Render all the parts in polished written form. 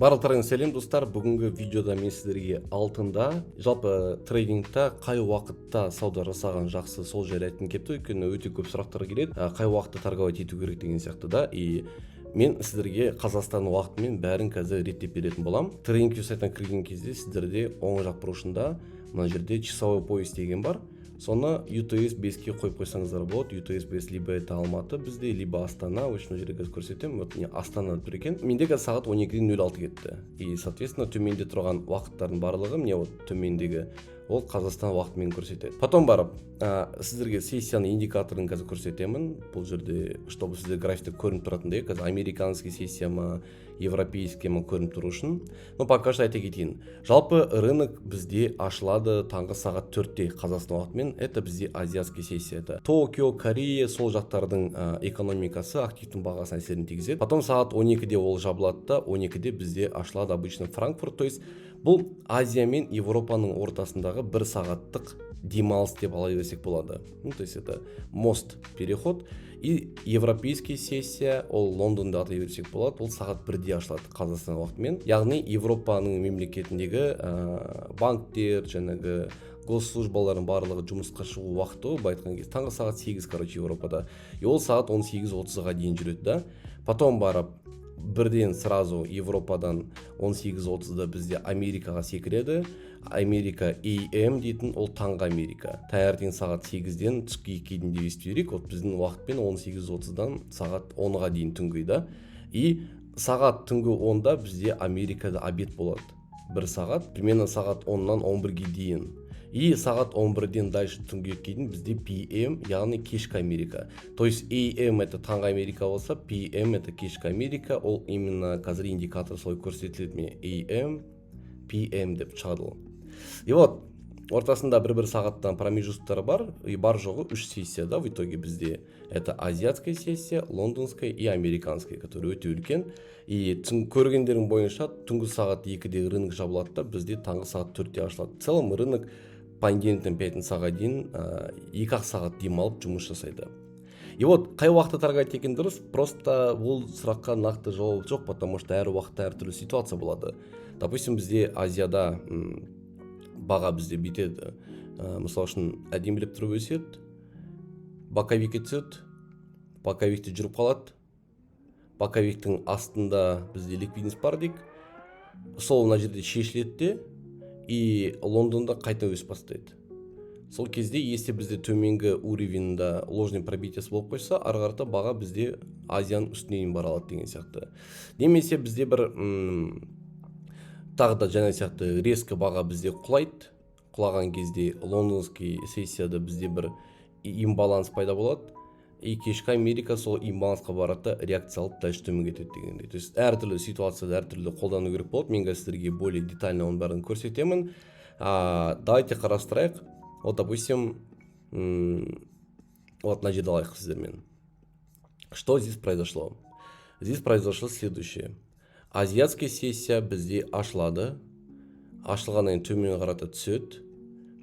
Барлықтарыңызға сәлем достар. Бүгінгі видеода мен сіздерге алтында жалпы трейдингта қай уақытта сауда жасаған жақсы, сол жайлы айтқым келіпті. Өйткені өте көп сұрақтар келеді. Қай уақытта торговать ету керек деген сияқты да. И мен сіздерге Қазақстан уақытымен бәрін қазір реттеп беретін боламын. Трейдинг сайтына кірген кезде сіздерде оң жақ бұрышында мына жерде часовой пояс деген бар. Соны UTS 5-ке қойып қойсаңыздар болады. UTS 5 либо это Алматы бізде, либо Астана. Өшін жерге қазір көрсетемін. Вот міне Астана тұр екен. Менде қазір сағат 12:06 кетті. И соответственно төменде тұрған уақыттардың барлығы міне вот төмендегі ол Қазақстан уақытымен көрсетеді. Потом барып сіздерге сессияның индикаторын қазір көрсетемін. Бұл жерде чтобы сізде графикте көрініп тұратындай, қазір американский сессия ма, европейский ма көрініп тұру үшін. Но пока что айта кетейін. Жалпы рынок бізде ашылады таңғы сағат 4-те Қазақстан уақытымен. Это бізде азиатский сессия. Это Токио, Корея, сол жақтардың экономикасы активтің бағасына әсерін тигізеді. Потом сағат 12-де ол жабылады да, 12-де бізде ашылады обычно Франкфурт. То есть бұл Азия мен Европаның ортасындағы бір сағаттық демалыс деп ала берсек болады. То есть это мост, переход. И европейский сессия, ол Лондонда атай берсек болады, ол сағат 1-де ашылады Қазақстан уақытымен. Яғни Европаның мемлекетіндегі банктер, жаңағы госслужбалардың барлығы жұмысқа шығу уақыты, айтқан кезде таңғы сағат 8, Европада. И ол сағат 18:30-ға дейін жүреді да. Потом барып бірден сразу Европадан 18:30-да бізде Америкаға секіреді. Америка AM дейтін, ол таңғы Америка. Таңертең сағат 8-ден түскі 2-ге дейін есту керек. Вот біздің уақытпен 18:30-дан сағат 10-ға дейін түнгі да. И сағат түнгі 10-да бізде Америкада обед болады. Бір сағат, примерно сағат 10-нан 11-ге дейін. И сағат 11-ден дальше түнгі 2-ге дейін бізде PM, яғни кешкі Америка. То есть AM это таңғы Америка болса, PM это кешкі Америка. Ол именно қазір индикатор солай көрсетіледі ме? AM, PM деп шығады. И вот ортасында бір сағаттан промежуттары бар, и бар жоғы 3 сессия да в итоге бізде. Это азиатская сессия, лондонская и американская, который өте үлкен. И көргендерің бойынша түнгі сағат 2-де рынок жабылады да, бізде таңғы сағат 4-те ашылады. В целом рынок понедельниктен пятницаға дейін 2 сағат демалып жұмыс жасайды. И вот қай уақытта торговать еткен дұрыс? Просто бұл сұраққа нақты жауап жоқ, потому что әр уақытта әртүрлі ситуация болады. Допустим, бізде Азияда баға бізде бүйтеді. Мысалы үшін әдемілеп тұрып өседі, боковикке түседі, боковикте жүріп қалады. Боковиктің астында бізде ликвидность бар дейік. Сол мына жерде шешіледі де, и Лондонда қайта өсіп бастайды. Сол кезде если бізде төменгі уровеньда ложный пробитиясы болып қойса, ары қарата баға бізде Азияның үстінен бара алады деген сияқты. Немесе бізде бір тағы да жаңа сияқты резко баға бізде құлайды. Құлаған кезде лондонский сессияда бізде бір имбаланс пайда болады. И кешкі Америка сол имбалансқа барады, реакция алып дальше төмен кетеді дегендей. То есть әртүрлі ситуацияда әртүрлі қолдану керек болады. Мен сіздерге более детально оның бәрін көрсетемін. Давайте қарастырайық. Вот, допустим, вот мына жерде алайық сіздермен. Что здесь произошло? Здесь произошло следующее. Азиатская сессия бізде ашылады. Ашылғаннан төмен қарата түседі.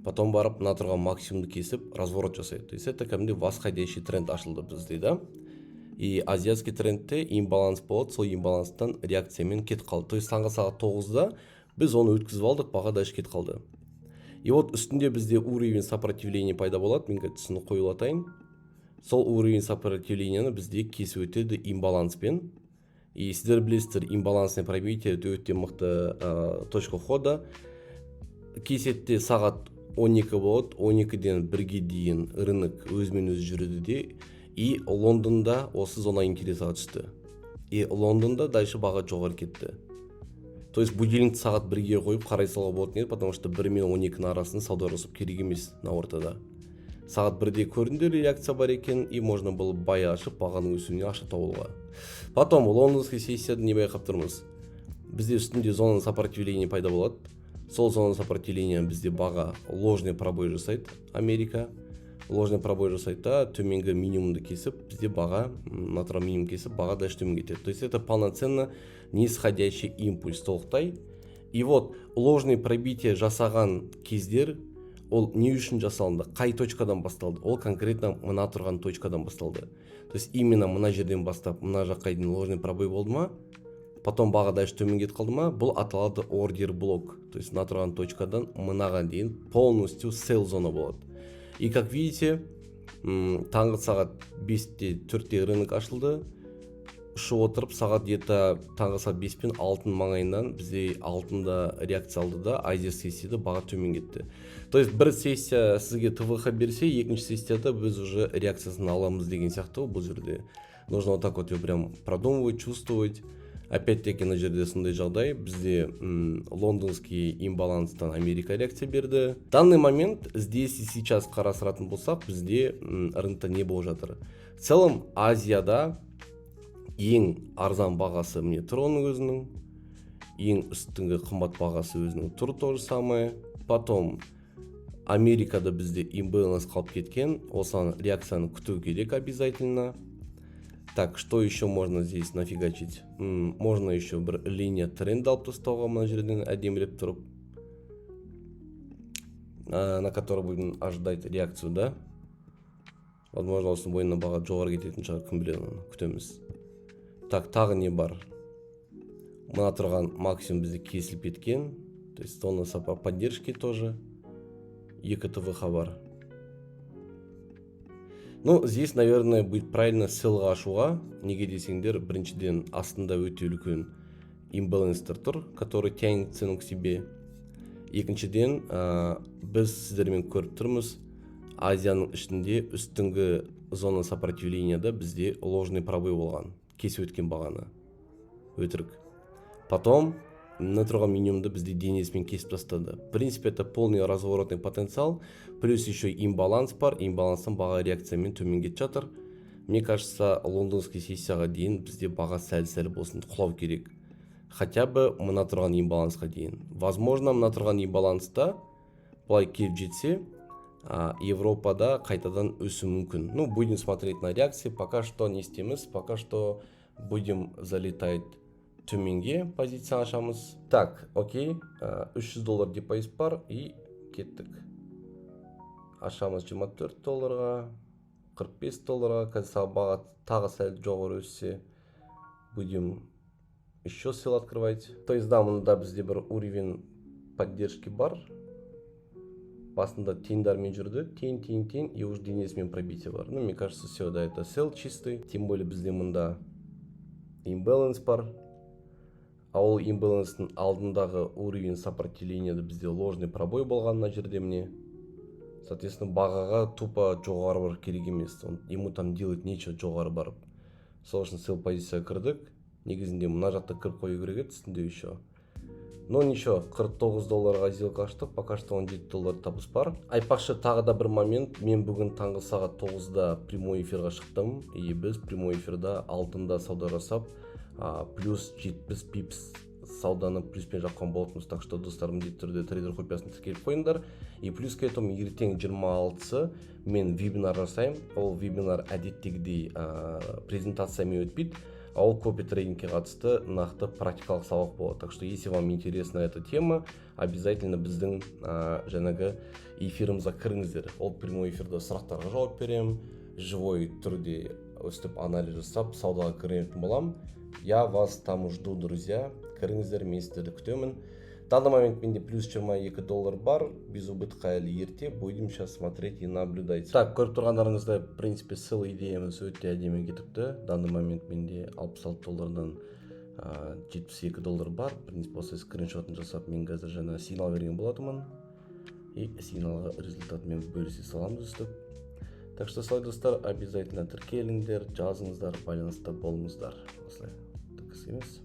Потом барып мына тұрған максимумды кесіп разворот жасайды. То есть это кәдімгідей восходящий тренд ашылды бізде да. И азиатский трендте имбаланс болады, сол имбаланстан реакциямен кетіп қалды. То есть таңғы сағат 9-да біз оны өткізіп алдық, баға дальше кетіп қалды. И вот үстінде бізде уровень сопротивления пайда болады. Мен түсіні қойылатайын. Сол уровень сопротивленияны бізде кесіп өтеді имбаланспен. И сіздер білесіздер, имбалансный пробитие өте мықты точка входа. Кесетте сағат 12 болады, 12-ден 1-ге дейін рынок өзімен өзі жүреді де, и Лондонда осы зона интересаға түсті. И Лондонда дальше баға жоғары кетті. То есть будильникті сағат 1-ге қойып қарай салуға болады не, потому что 1 мен 12-ның арасын сауда жасап керек емес на ортада. Сағат 1-де көрінді реакция бар екен, и можно было бай ашып, бағаның өсуіне аша тауылға. Потом лондонский сессияда не байқап тұрмыз. Бізде үстінде зона сопротивления пайда болады. Сол зона сопротивления бізде баға ложный пробой жасайды, Америка. Ложный пробой жасайды да, төменгі минимумды кесіп, бізде баға, натура минимум кесіп, баға дальше төмен кетеді. То есть это полноценно нисходящий импульс толықтай. И вот ложный пробитие жасаған кездер, ол не үшін жасалынды, қай точкадан басталды? Ол конкретно мына тұрған точкадан басталды. То есть именно мына жерден бастап, мына жаққа дейін ложный пробой болды ма? потом баға дальше төмен кетіп қалды ма, бұл аталады ордер блок. То есть мына тұрған точкадан мынаған дейін полностью sell зона болады. И как видите, таңғы сағат 5-те 4-те рынок ашылды. Ұшып отырып сағат где-то таңғы сағат 5 пен 6 маңайынан бізде алтында реакция алды да Азия сессияда баға төмен кетті. То есть бір сессия сізге ТВХ берсе, екінші сессияда біз уже реакциясын аламыз деген сияқты бұл жерде. Нужно вот так вот ее прям продумывать, чувствовать. Опять-таки на жерде сондай жағдай, бізде лондонский имбаланстан Америка реакция берді. В данный момент здесь и сейчас қарастыратын болсақ, бізде рынокта не болып жатыр. В целом Азияда ең арзан бағасы міне тұр оның өзінің, ең үстіңгі қымбат бағасы өзінің тұр то же самое. Потом Америкада бізде имбаланс қалып кеткен, осыған реакцияны күту керек обязательно. Так, что еще можно здесь нафигачить? Можно еще бір линия тренд алып тастауға мына жерден әдемілеп тұрып, на который будем ожидать реакцию, да? Возможно, осының бойына баға жоғары кететін шығар, кім біледі, күтеміз. Так, тағы не бар? Мына тұрған максимум бізде кесіліп кеткен. То есть зона поддержки тоже. Екі ТВХ бар. Ну, здесь, наверное, будет правильно селға ашуға. Неге десеңдер, біріншіден астында өте үлкен имбаланстар тұр, который тянет цену к себе. Екіншіден, біз сіздермен көріп тұрмыз, Азияның ішінде үстіңгі зона сопротивленияда бізде ложный пробой болған. Кесіп өткен бағаны. Өтірік. Потом, на тұрған минимумды бізде денесімен кесіп тастады. В принципе, это полный разворотный потенциал. Плюс еще имбаланс бар. Имбаланстан баға реакциямен төмен кетіп жатыр. Мне кажется, лондонский сессияға дейін бізде баға сәл-сәл болсын құлау керек. Хотя бы мына тұрған имбалансқа дейін. Возможно, мына тұрған имбаланста бұлай келіп жетсе, Европада қайтадан өсу мүмкін. Ну, будем смотреть на реакции. Пока что не істейміз. Пока что будем залетать төменге позиция ашамыз. Так, окей. $300 депозит бар и кеттік. Ашамыз $24, $45. Қазір баға тағы сәл жоғары өссе, будем еще сел открывать. То есть, да, мұнда бізде бір уровень поддержки бар. Басында тендармен жүрді, тен, и уж денесімен пробитие бар. Ну, мне кажется, все, да, это сел чистый. Тем более бізде мұнда имбаланс бар. А ол имбаланстың алдындағы уровень сопротивлениеда бізде ложный пробой болған на жерде мне. Соответственно, бағаға тупо жоғары бар керек емес. Ему там делать нечего жоғары барып. Сол үшін сел позиция кірдік. Негізінде мына жақта кіріп қою керек еді үстінде еще. Но ничего, $49 сделка аштық, пока что $17 табыс бар. Айтпақшы тағы да бір момент, мен бүгін таңғы сағат 9-да прямой эфирға шықтым. И біз прямой эфирда алтында сауда жасап, плюс 70 пипс сауданы плюспен жапқан болатынбыз. Так что достар, міндетті түрде трейдер копиясын тіркеліп қойыңдар. И плюс к этому ертең 26-сы мен вебинар жасаймын. Ол вебинар әдеттегідей презентациямен өтпейді. А ол копи трейдингке қатысты нақты практикалық сабақ болады. Так что если вам интересна эта тема, обязательно біздің жаңағы эфирімізге кіріңіздер. Ол прямой эфирде сұрақтарға жауап берем, живой түрде өстіп анализ жасап, саудаға кіретін болам. Я вас там жду, друзья. Кіріңіздер, мен сіздерді күтемін. В данный момент менде плюс $22 бар, без убытка әлі ерте, будем сейчас смотреть и наблюдать. Так, көріп тұрғандарыңызда, в принципе, сыл идеямыз өте әдемі кетіпті. В данный момент менде $66-дан $72 бар. В принципе, осы скриншотын жасап, мен қазір жаңа сигнал берген болатымын. И сигналға результатымен бөлісе саламыз үстіп. Так что, солай достар, обязательно тіркеліңдер, жазыңыздар, байланыста болыңыздар. Осылай. Так емес.